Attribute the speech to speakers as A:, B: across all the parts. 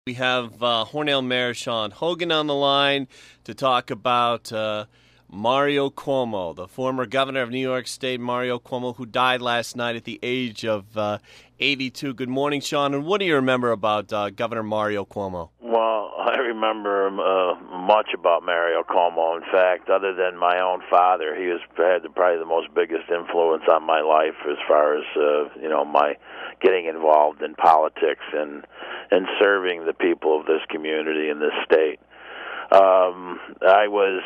A: We have Hornell Mayor Shawn Hogan on the line to talk about Mario Cuomo, the former governor of New York State, Mario Cuomo, who died last night at the age of 82. Good morning, Shawn. And what do you remember about Governor Mario Cuomo?
B: Well, I remember much about Mario Cuomo. In fact, other than my own father, he had probably the most biggest influence on my life as far as my getting involved in politics and serving the people of this community and this state. I was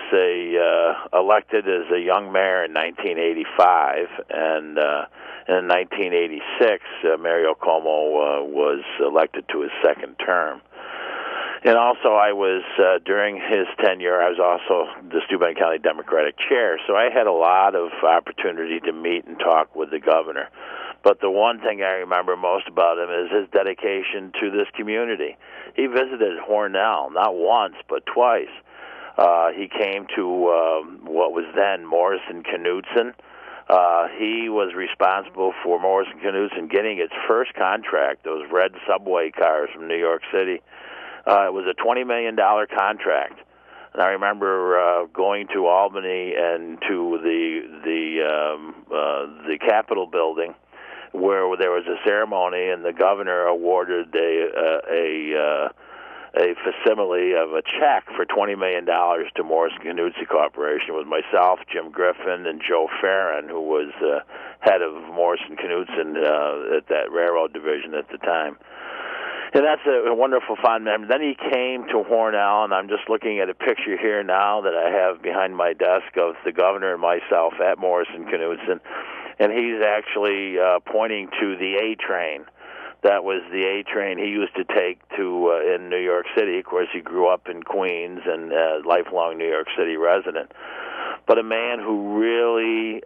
B: elected as a young mayor in 1985, and in 1986, Mario Cuomo was elected to his second term. And also, I was, during his tenure, I was also the Steuben County Democratic Chair, so I had a lot of opportunity to meet and talk with the governor. But the one thing I remember most about him is his dedication to this community. He visited Hornell, not once, but twice. He came to what was then Morrison-Knudsen. He was responsible for Morrison-Knudsen getting its first contract, those red subway cars from New York City. It was a $20 million contract. And I remember going to Albany and to the Capitol building, where there was a ceremony, and the governor awarded a facsimile of a check for $20 million to Morrison-Knudsen Corporation with myself, Jim Griffin, and Joe Farron, who was head of Morrison-Knudsen at that railroad division at the time. And that's a wonderful, fond memory. Then he came to Hornell, and I'm just looking at a picture here now that I have behind my desk of the governor and myself at Morrison-Knudsen. And he's actually pointing to the A train. That was the A train he used to take to in New York City. Of course, he grew up in Queens and lifelong New York City resident. But a man who really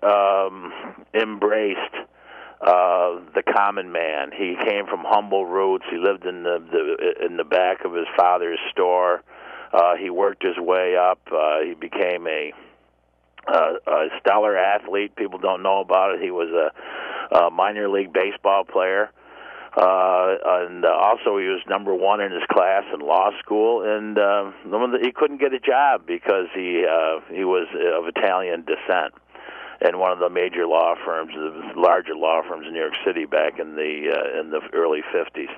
B: embraced the common man. He came from humble roots. He lived in the back of his father's store. He worked his way up. He became a stellar athlete. People don't know about it. He was a minor league baseball player, and also he was number one in his class in law school. And he couldn't get a job because he was of Italian descent in one of the major law firms, the larger law firms in New York City back in the early 50s.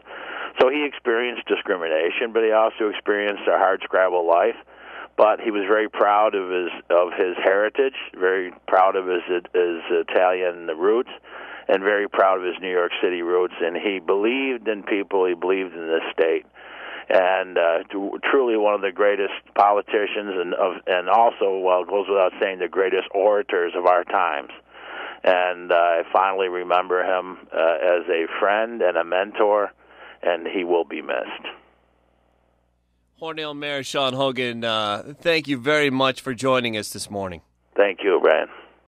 B: So he experienced discrimination, but he also experienced a hardscrabble life. But he was very proud of his heritage, very proud of his Italian roots, and very proud of his New York City roots. And he believed in people. He believed in this state, and truly one of the greatest politicians, and also, well, it goes without saying, the greatest orators of our times. And I fondly remember him as a friend and a mentor, and he will be missed.
A: Hornell Mayor Shawn Hogan, thank you very much for joining us this morning.
B: Thank you, Brian.